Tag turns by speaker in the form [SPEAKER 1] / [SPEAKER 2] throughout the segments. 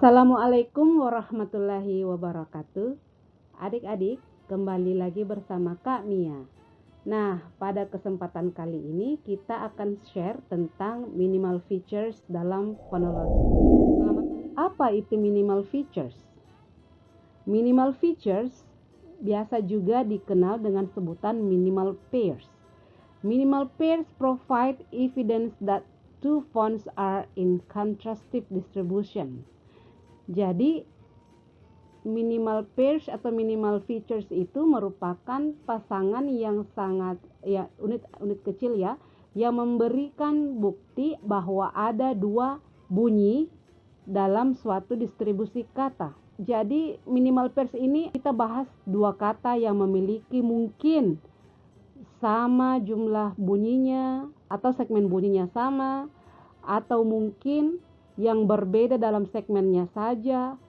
[SPEAKER 1] Assalamualaikum warahmatullahi wabarakatuh. Adik-adik, kembali lagi bersama Kak Mia. Nah, pada kesempatan kali ini kita akan share tentang minimal features dalam fonologi. Apa itu minimal features? Minimal features biasa juga dikenal dengan sebutan minimal pairs. Minimal pairs provide evidence that two fonts are in contrastive distribution. Jadi minimal pairs atau minimal features itu merupakan pasangan yang sangat unit kecil yang memberikan bukti bahwa ada dua bunyi dalam suatu distribusi kata. Jadi minimal pairs ini kita bahas dua kata yang memiliki mungkin sama jumlah bunyinya atau segmen bunyinya sama, atau mungkin yang berbeda dalam segmennya saja,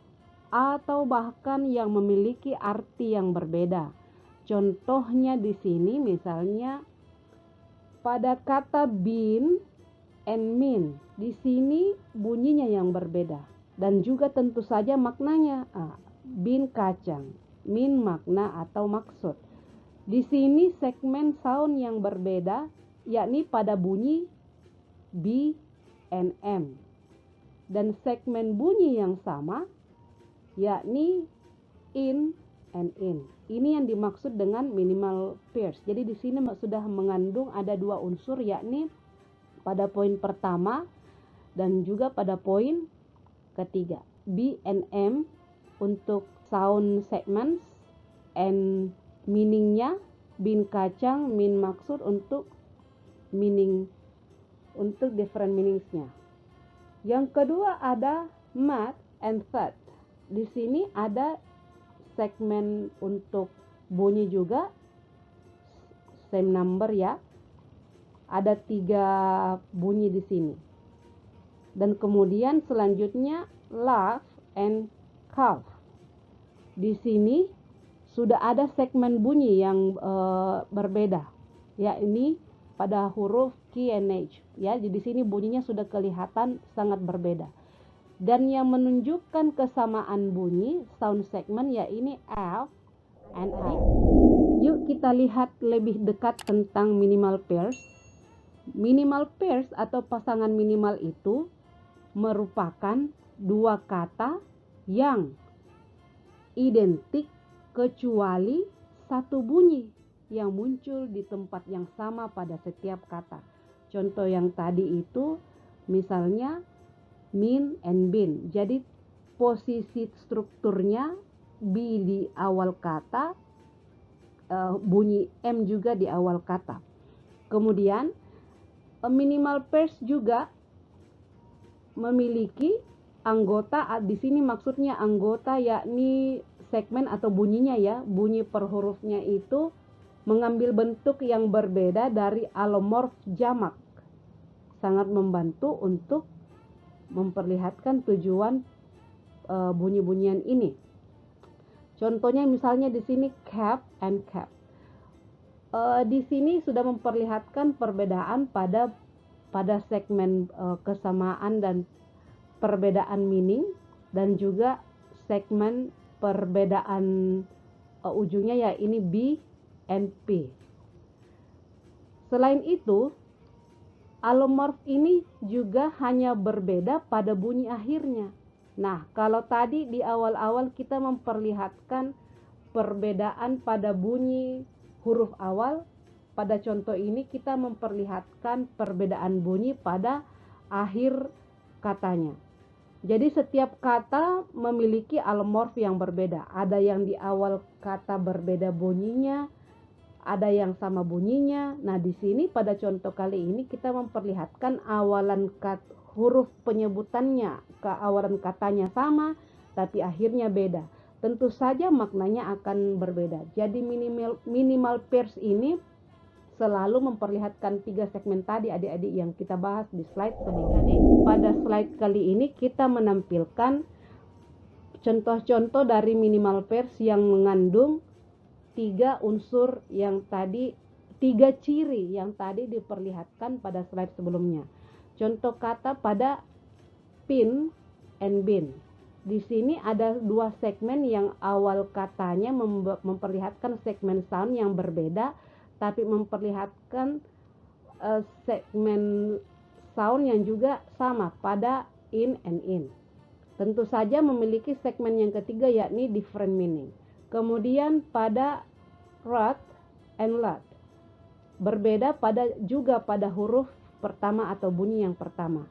[SPEAKER 1] atau bahkan yang memiliki arti yang berbeda. Contohnya di sini misalnya pada kata bin and min, di sini bunyinya yang berbeda dan juga tentu saja maknanya. Bin kacang, min makna atau maksud. Di sini segmen sound yang berbeda, yakni pada bunyi B and M. Dan segmen bunyi yang sama, yakni in and in. Ini yang dimaksud dengan minimal pairs. Jadi di sini sudah mengandung ada dua unsur, yakni pada poin pertama dan juga pada poin ketiga. B and M untuk sound segments and meaningnya, bin kacang, min maksud untuk meaning, untuk different meaningsnya. Yang kedua ada math and third. Di sini ada segmen untuk bunyi juga, same number ya. Ada 3 bunyi di sini. Dan kemudian selanjutnya laugh and cough. Di sini sudah ada segmen bunyi yang berbeda, yakni pada huruf K and H ya. Jadi di sini bunyinya sudah kelihatan sangat berbeda. Dan yang menunjukkan kesamaan bunyi sound segment yakni F and I. Yuk kita lihat lebih dekat tentang minimal pairs. Minimal pairs atau pasangan minimal itu merupakan dua kata yang identik kecuali satu bunyi yang muncul di tempat yang sama pada setiap kata. Contoh yang tadi itu misalnya min and bin. Jadi posisi strukturnya B di awal kata, bunyi M juga di awal kata. Kemudian minimal pairs juga memiliki anggota, di sini maksudnya anggota yakni segmen atau bunyinya ya, bunyi per hurufnya itu mengambil bentuk yang berbeda dari alomorf jamak. Sangat membantu untuk memperlihatkan tujuan bunyi-bunyian ini. Contohnya misalnya di sini cap and cap. Di sini sudah memperlihatkan perbedaan pada segmen kesamaan dan perbedaan meaning, dan juga segmen perbedaan ujungnya ya ini B and P. Selain itu, alomorf ini juga hanya berbeda pada bunyi akhirnya. Nah, kalau tadi di awal-awal kita memperlihatkan perbedaan pada bunyi huruf awal, pada contoh ini kita memperlihatkan perbedaan bunyi pada akhir katanya. Jadi setiap kata memiliki alomorf yang berbeda. Ada yang di awal kata berbeda bunyinya, ada yang sama bunyinya. Nah, di sini pada contoh kali ini kita memperlihatkan awalan huruf penyebutannya, awalan katanya sama, tapi akhirnya beda. Tentu saja maknanya akan berbeda. Jadi minimal pairs ini selalu memperlihatkan 3 segmen tadi adik-adik yang kita bahas di slide tadi. Pada slide kali ini kita menampilkan contoh-contoh dari minimal pairs yang mengandung 3 unsur yang tadi, 3 ciri yang tadi diperlihatkan pada slide sebelumnya. Contoh kata pada pin and bin. Di sini ada dua segmen yang awal katanya memperlihatkan segmen sound yang berbeda, tapi memperlihatkan segmen sound yang juga sama pada in and in. Tentu saja memiliki segmen yang ketiga yakni different meaning. Kemudian pada rod and lot, berbeda juga pada huruf pertama atau bunyi yang pertama.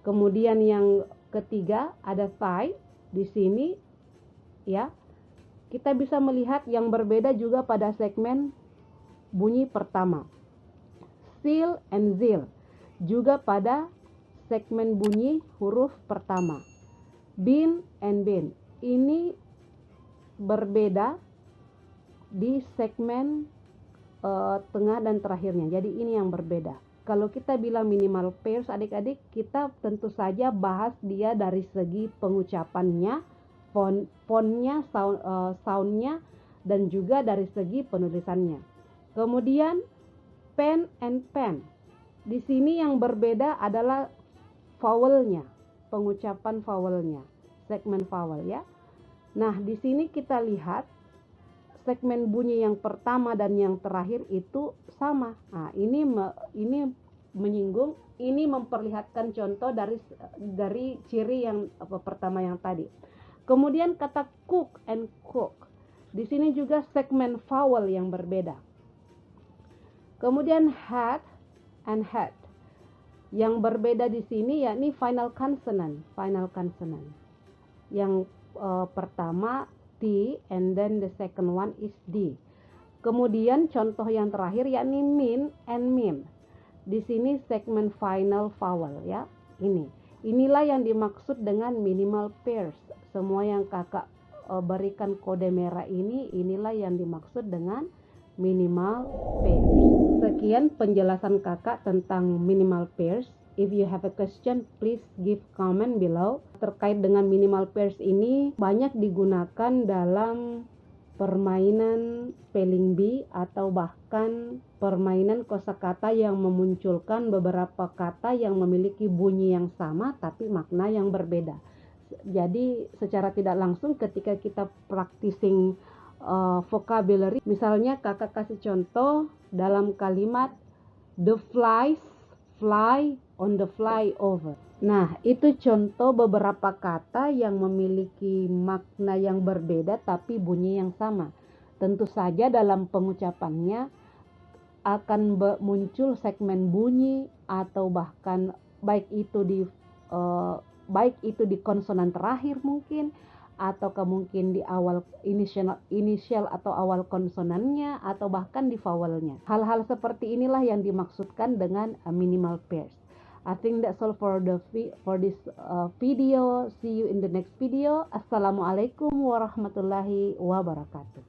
[SPEAKER 1] Kemudian yang ketiga ada thigh. Di sini ya, kita bisa melihat yang berbeda juga pada segmen bunyi pertama. Seal and zeal juga pada segmen bunyi huruf pertama. Bin and bin ini berbeda di segmen tengah dan terakhirnya. Jadi ini yang berbeda. Kalau kita bilang minimal pairs adik-adik, kita tentu saja bahas dia dari segi pengucapannya, fontnya, soundnya, dan juga dari segi penulisannya. Kemudian pen and pen. Di sini yang berbeda adalah vowelnya, pengucapan vowelnya, segmen vowel ya. Nah, di sini kita lihat segmen bunyi yang pertama dan yang terakhir itu sama. Nah, ini menyinggung, ini memperlihatkan contoh dari ciri yang pertama yang tadi. Kemudian kata cook and cook. Di sini juga segmen vowel yang berbeda. Kemudian hat and hat. Yang berbeda di sini yakni final consonant. Yang pertama T and then the second one is D. Kemudian contoh yang terakhir yakni min and min. Di sini segmen final vowel ya. Inilah yang dimaksud dengan minimal pairs. Semua yang kakak berikan kode merah inilah yang dimaksud dengan minimal pairs. Sekian penjelasan kakak tentang minimal pairs. If you have a question, please give comment below. Terkait dengan minimal pairs ini banyak digunakan dalam permainan spelling bee atau bahkan permainan kosakata yang memunculkan beberapa kata yang memiliki bunyi yang sama tapi makna yang berbeda. Jadi secara tidak langsung ketika kita practicing vocabulary, misalnya kakak kasih contoh dalam kalimat the flies fly on the flyover. Nah, itu contoh beberapa kata yang memiliki makna yang berbeda tapi bunyi yang sama. Tentu saja dalam pengucapannya akan muncul segmen bunyi atau bahkan baik itu di konsonan terakhir mungkin, atau mungkin di awal inisial atau awal konsonannya, atau bahkan di vowelnya. Hal-hal seperti inilah yang dimaksudkan dengan minimal pairs. I think that's all for this video. See you in the next video. Assalamualaikum warahmatullahi wabarakatuh.